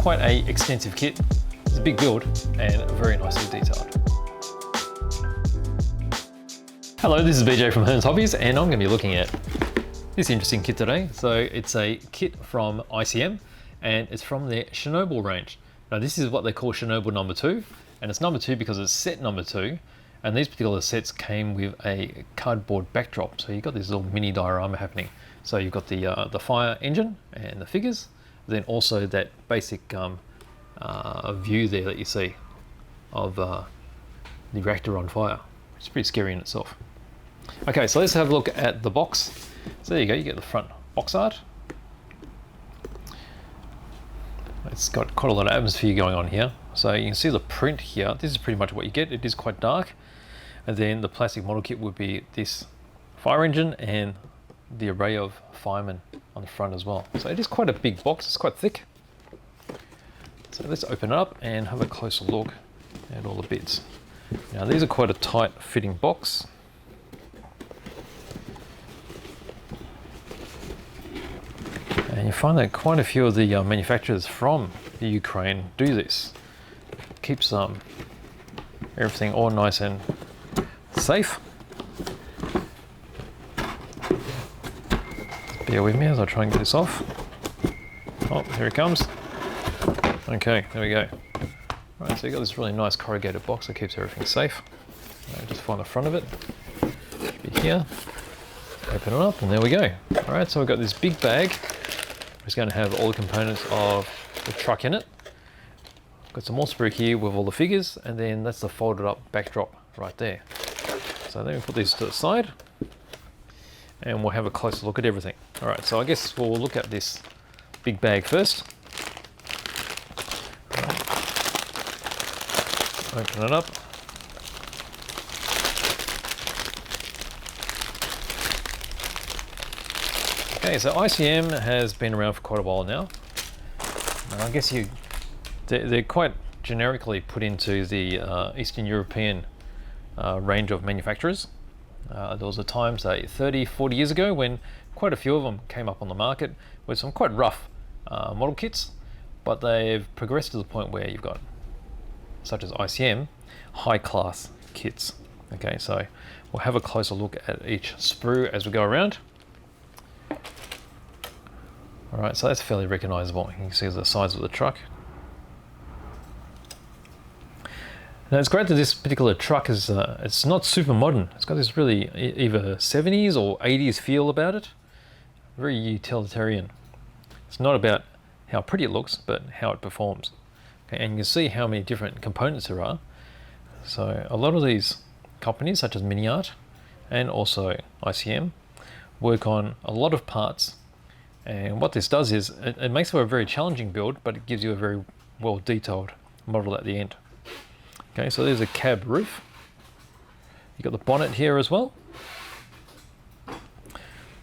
quite a extensive kit. It's a big build and very nicely detailed. Hello, this is BJ from Hearns Hobbies, and I'm going to be looking at this interesting kit today. So it's a kit from ICM, and it's from their Chernobyl range. Now this is what they call Chernobyl number 2, and it's number 2 because it's set number 2, and these particular sets came with a cardboard backdrop. So you've got this little mini diorama happening. So you've got the fire engine and the figures, then also that basic view there that you see of the reactor on fire. It's pretty scary in itself. Okay, so let's have a look at the box. So there you go, you get the front box art. It's got quite a lot of atmosphere going on here. So you can see the print here. This is pretty much what you get. It is quite dark. And then the plastic model kit would be this fire engine and the array of firemen on the front as well. So it is quite a big box, it's quite thick. So let's open it up and have a closer look at all the bits. Now these are quite a tight fitting box. And you find that quite a few of the manufacturers from the Ukraine do this. Keeps everything all nice and safe. Bear with me as I try and get this off. Oh, here it comes. Okay, there we go. Right, so you've got this really nice corrugated box that keeps everything safe. Just find the front of it. Should be here. Open it up, and there we go. All right, so we've got this big bag. It's going to have all the components of the truck in it. Got some more sprue here with all the figures, and then that's the folded up backdrop right there. So let me put these to the side, and we'll have a closer look at everything. All right, so I guess we'll look at this big bag first. Open it up. Okay, so ICM has been around for quite a while now. And I guess they're quite generically put into the Eastern European range of manufacturers. There was a time, say 30, 40 years ago, when quite a few of them came up on the market with some quite rough model kits, but they've progressed to the point where you've got, such as ICM, high class kits. Okay, so we'll have a closer look at each sprue as we go around. All right, so that's fairly recognizable. You can see the size of the truck. Now it's great that this particular truck is, it's not super modern. It's got this really either 70s or 80s feel about it. Very utilitarian. It's not about how pretty it looks, but how it performs. Okay, and you can see how many different components there are. So a lot of these companies, such as Miniart and also ICM, work on a lot of parts. And what this does is it makes for a very challenging build, but it gives you a very well detailed model at the end. Okay, so there's a cab roof. You've got the bonnet here as well.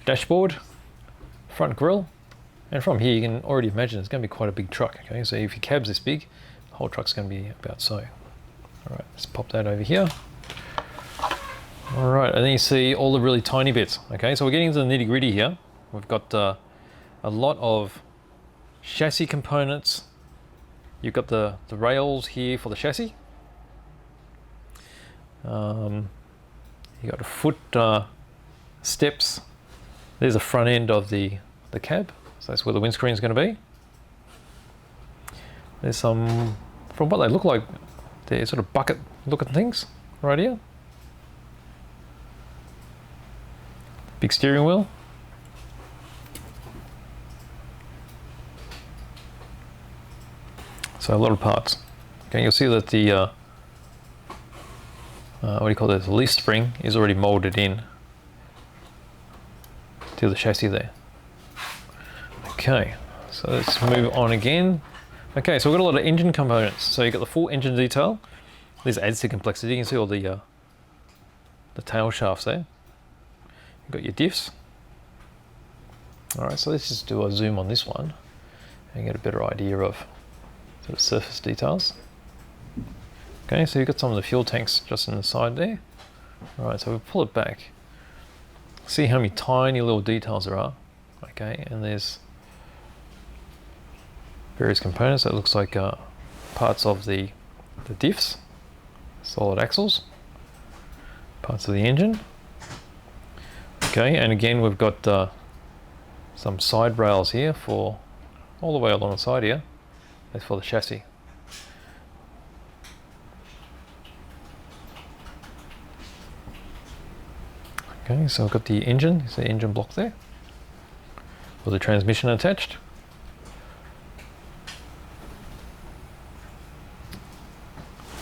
Dashboard, front grille, and from here you can already imagine it's going to be quite a big truck. Okay, so if your cab's this big, the whole truck's going to be about so. All right, let's pop that over here. All right, and then you see all the really tiny bits. Okay, so we're getting into the nitty gritty here. We've got a lot of chassis components. You've got the rails here for the chassis. You've got foot steps. There's the front end of the cab. So that's where the windscreen is going to be. There's some, from what they look like, they're sort of bucket looking things right here. Big steering wheel. So a lot of parts. Okay, you'll see that the what do you call it? The leaf spring is already molded in to the chassis there. Okay, so let's move on again. Okay, so we've got a lot of engine components. So you've got the full engine detail. This adds to complexity. You can see all the tail shafts there. You've got your diffs. All right, so let's just do a zoom on this one and get a better idea of sort of surface details. Okay, so you've got some of the fuel tanks just on the side there. All right, so we'll pull it back. See how many tiny little details there are. Okay, and there's various components. That looks like parts of the diffs, solid axles, parts of the engine. Okay, and again we've got some side rails here for all the way along the side here. That's for the chassis. Okay, so I've got the engine, it's the engine block there, with the transmission attached.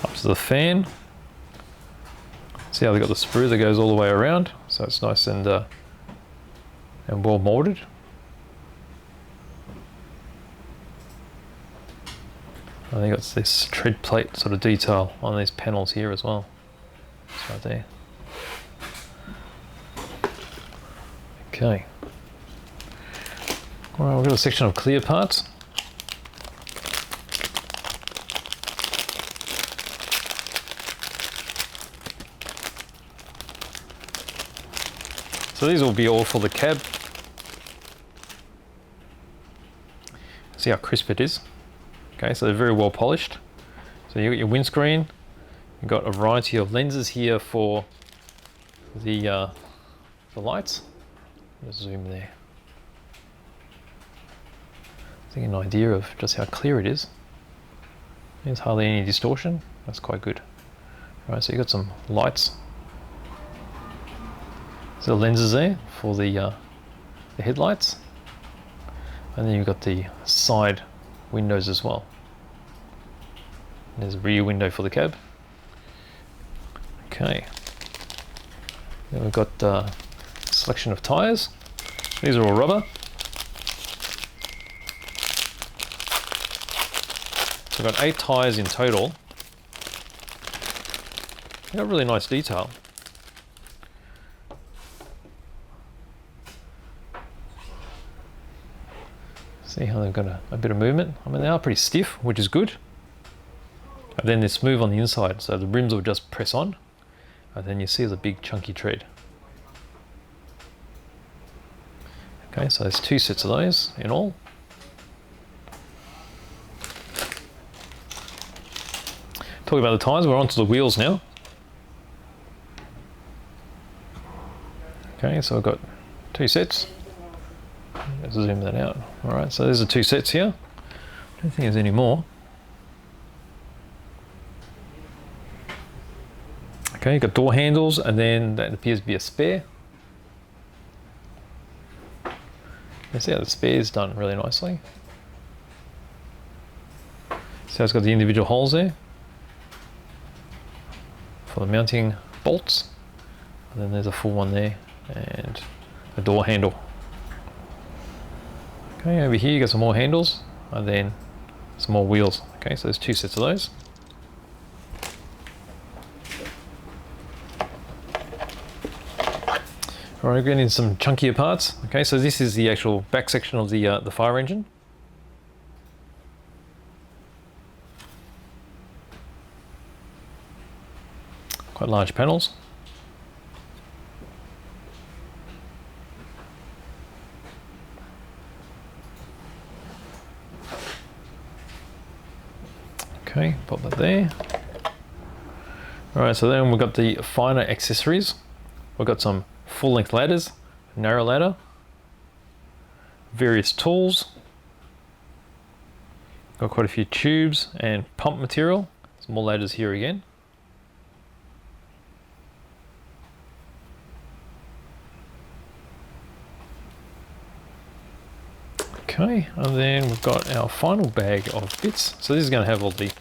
Up to the fan. See how they've got the sprue that goes all the way around, so it's nice and well molded. I think it's this tread plate sort of detail on these panels here as well. It's right there. Okay. Alright, we've got a section of clear parts. So these will be all for the cab. See how crisp it is. Okay, so they're very well polished. So you've got your windscreen. You've got a variety of lenses here for the lights. Let's zoom there. I think an idea of just how clear it is. There's hardly any distortion. That's quite good. Alright, so you've got some lights. So the lenses there for the headlights. And then you've got the side windows as well. And there's a rear window for the cab. Okay. Then we've got a selection of tyres. These are all rubber. So we've got 8 tyres in total. They've got really nice detail. See how they've got a bit of movement. I mean, they are pretty stiff, which is good. And then they're smooth on the inside, so the rims will just press on. And then you see the big chunky tread. Okay, so there's 2 sets of those in all. Talking about the tyres, we're onto the wheels now. Okay, so I've got 2 sets. Let's zoom that out. Alright, so there's the 2 sets here. I don't think there's any more. Okay, you've got door handles, and then that appears to be a spare. You see how the spare is done really nicely. So it's got the individual holes there for the mounting bolts, and then there's a full one there, and a door handle. Okay, over here you got some more handles, and then some more wheels. Okay, so there's 2 sets of those. Alright, getting in some chunkier parts. Okay, so this is the actual back section of the fire engine. Quite large panels. Okay, pop that there. Alright, so then we've got the finer accessories. We've got some full-length ladders, narrow ladder, various tools. Got quite a few tubes and pump material. Some more ladders here again. Okay, and then we've got our final bag of bits. So this is going to have all the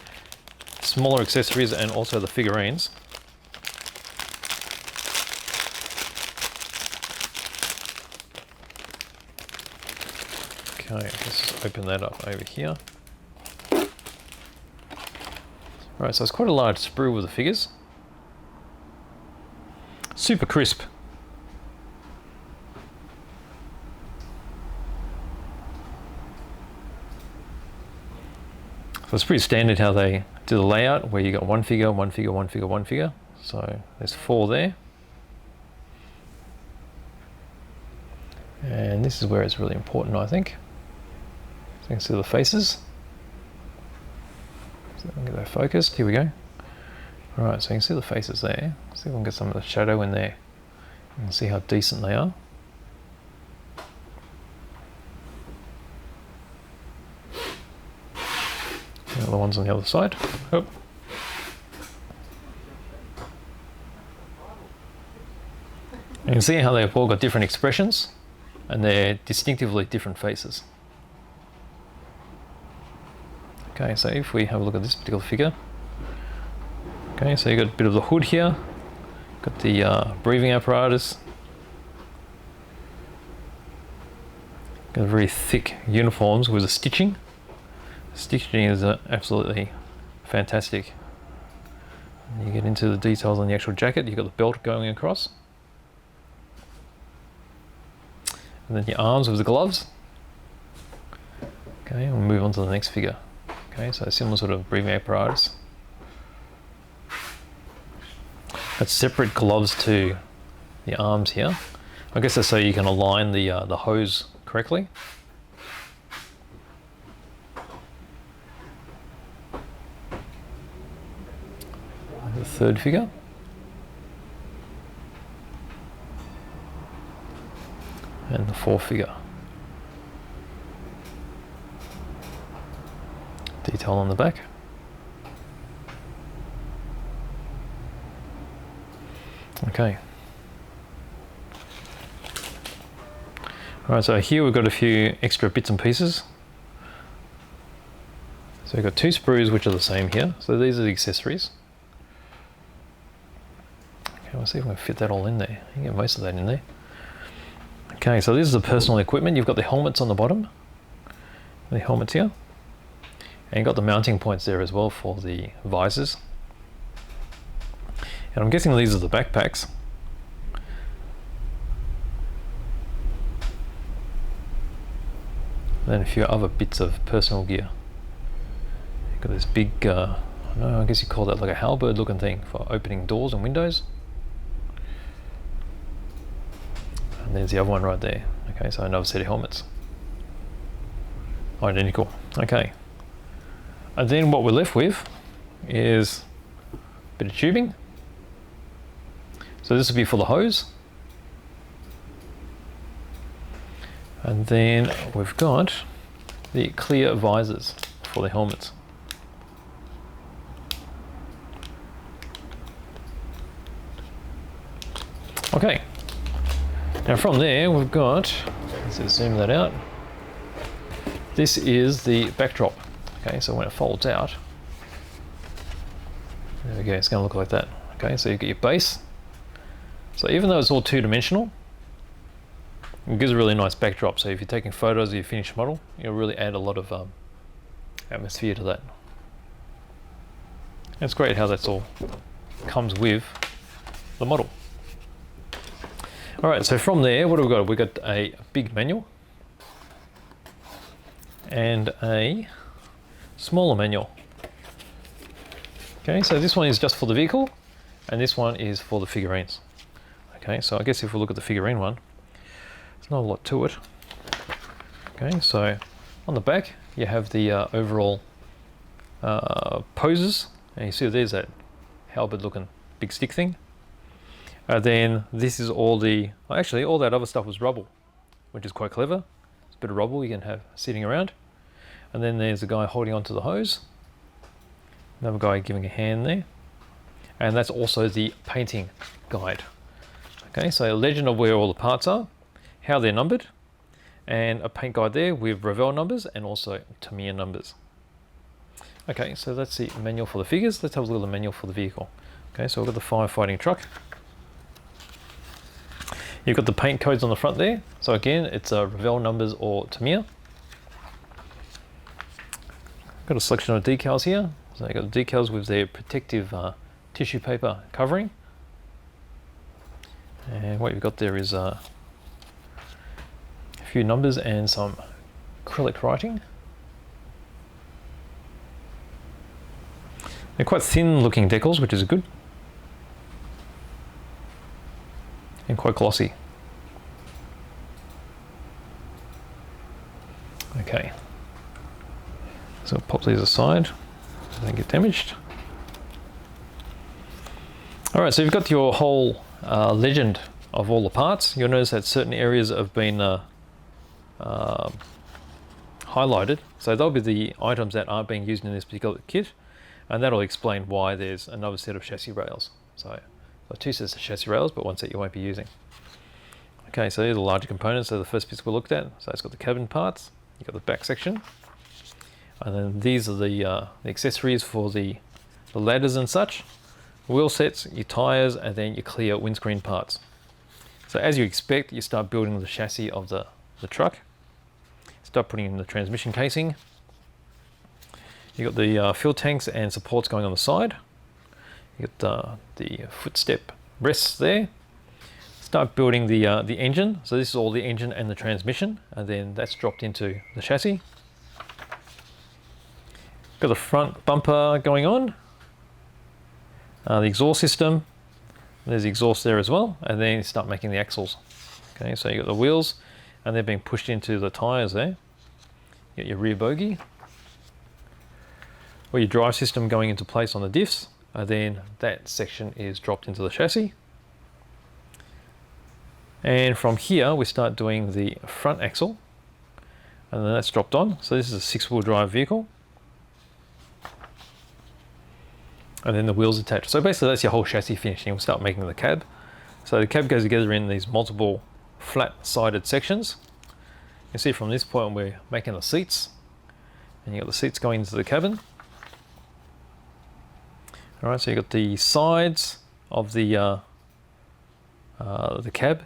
smaller accessories and also the figurines. Okay, let's just open that up over here. Alright, so it's quite a large sprue with the figures. Super crisp. So it's pretty standard how they do the layout, where you got one figure, one figure, one figure, one figure. So there's 4 there. And this is where it's really important, I think. So you can see the faces. So I'll get that focused. Here we go. All right, so you can see the faces there. See if we can get some of the shadow in there. You can see how decent they are. The other ones on the other side. Oh. You can see how they've all got different expressions and they're distinctively different faces. Okay, so if we have a look at this particular figure. Okay, so you got a bit of the hood here, got the breathing apparatus, got very thick uniforms with the stitching. The stitching is absolutely fantastic. You get into the details on the actual jacket, you've got the belt going across. And then your arms with the gloves. Okay, we'll move on to the next figure. Okay, so a similar sort of breathing apparatus. That's separate gloves to the arms here. I guess that's so you can align the hose correctly. The third figure. And the fourth figure. Detail on the back. Okay. All right, so here we've got a few extra bits and pieces. So we've got two sprues which are the same here. So these are the accessories. Okay, we'll see if we can fit that all in there. You can get most of that in there. Okay, so this is the personal equipment. You've got the helmets on the bottom. The helmets here. And you've got the mounting points there as well for the visors. And I'm guessing these are the backpacks. And then a few other bits of personal gear. You've got this big, I don't know, I guess you call that like a halberd looking thing for opening doors and windows. And there's the other one right there. Okay, so another set of helmets. Identical. Okay. And then what we're left with is a bit of tubing. So this will be for the hose. And then we've got the clear visors for the helmets. Okay. Now from there we've got, let's just zoom that out. This is the backdrop. Okay, so when it folds out, there we go, it's going to look like that. Okay, so you get your base. So even though it's all two-dimensional, it gives a really nice backdrop. So if you're taking photos of your finished model, you'll really add a lot of atmosphere to that. And it's great how that's all comes with the model. All right, so from there, what have we got? We've got a big manual and a smaller manual. Okay, so this one is just for the vehicle and this one is for the figurines. Okay, so I guess if we look at the figurine one, there's not a lot to it. Okay, so on the back you have the overall poses, and you see there's that halberd looking big stick thing. Then this is all the, actually all that other stuff was rubble, which is quite clever. It's a bit of rubble you can have sitting around. And then there's a guy holding onto the hose. Another guy giving a hand there. And that's also the painting guide. Okay, so a legend of where all the parts are, how they're numbered, and a paint guide there with Revell numbers and also Tamiya numbers. Okay, so that's the manual for the figures. Let's have a look at the manual for the vehicle. Okay, so we've got the firefighting truck. You've got the paint codes on the front there. So again, it's Revell numbers or Tamiya. Got a selection of decals here. So you've got the decals with their protective tissue paper covering. And what you've got there is a few numbers and some acrylic writing. They're quite thin looking decals, which is good. And quite glossy. Okay. So I'll pop these aside. Don't get damaged. All right, so you've got your whole legend of all the parts. You'll notice that certain areas have been highlighted. So they'll be the items that aren't being used in this particular kit, and that'll explain why there's another set of chassis rails. So two sets of chassis rails, but one set you won't be using. Okay, so these are the larger components. So the first piece we looked at. So it's got the cabin parts. You've got the back section, and then these are the accessories for the ladders and such. Wheel sets, your tires, and then your clear windscreen parts. So as you expect, you start building the chassis of the truck. Start putting in the transmission casing. You got the fuel tanks and supports going on the side. You got the footstep rests there. Start building the engine. So this is all the engine and the transmission, and then that's dropped into the chassis. Got the front bumper going on. The exhaust system. There's the exhaust there as well, and then you start making the axles. Okay, so you got the wheels, and they're being pushed into the tires there. You got your rear bogie, or your drive system going into place on the diffs, and then that section is dropped into the chassis. And from here we start doing the front axle, and then that's dropped on. So this is a 6-wheel drive vehicle, and then the wheels attached. So basically that's your whole chassis finishing. We'll start making the cab. So the cab goes together in these multiple flat-sided sections. You can see from this point we're making the seats, and you got the seats going into the cabin. All right, so you got the sides of the cab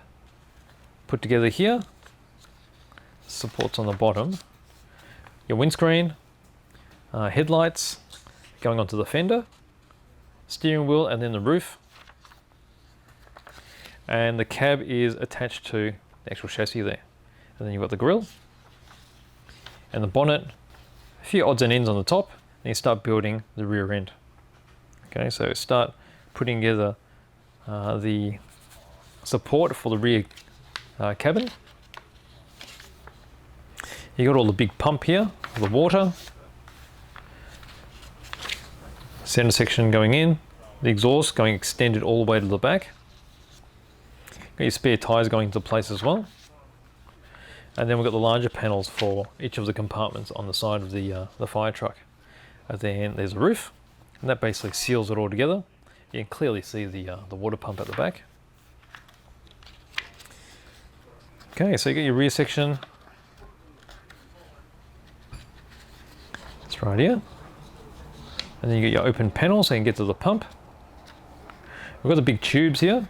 put together here. Supports on the bottom. Your windscreen, headlights going onto the fender, steering wheel, and then the roof. And the cab is attached to the actual chassis there. And then you've got the grille and the bonnet, a few odds and ends on the top, and you start building the rear end. Okay, so start putting together the support for the rear cabin. You got all the big pump here, the water, center section going in, the exhaust going extended all the way to the back. Got your spare tires going into place as well. And then we've got the larger panels for each of the compartments on the side of the fire truck. And then there's a roof, and that basically seals it all together. You can clearly see the water pump at the back. Okay, so you got your rear section. It's right here. And then you get your open panel so you can get to the pump. We've got the big tubes here,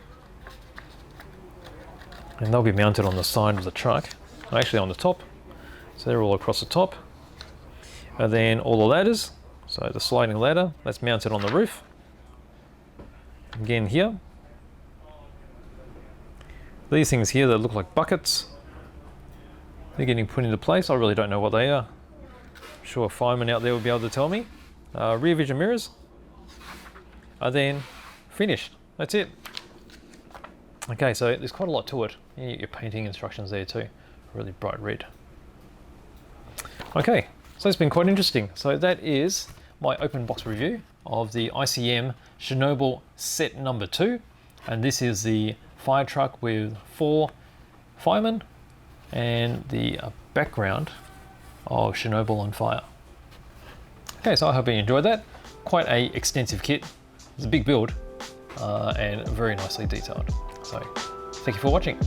and they'll be mounted on the side of the truck, actually on the top. So they're all across the top. And then all the ladders, so the sliding ladder, that's mounted on the roof. Again here. These things here that look like buckets, they're getting put into place. I really don't know what they are. I'm sure a fireman out there will be able to tell me. Rear vision mirrors are then finished. That's it. Okay, so there's quite a lot to it. You get your painting instructions there too, really bright red. Okay, so it's been quite interesting. So that is my open box review of the ICM Chernobyl set number 2, and this is the fire truck with 4 firemen and the background of Chernobyl on fire. Okay, so I hope you enjoyed that. Quite a extensive kit. It's a big build and very nicely detailed. So thank you for watching.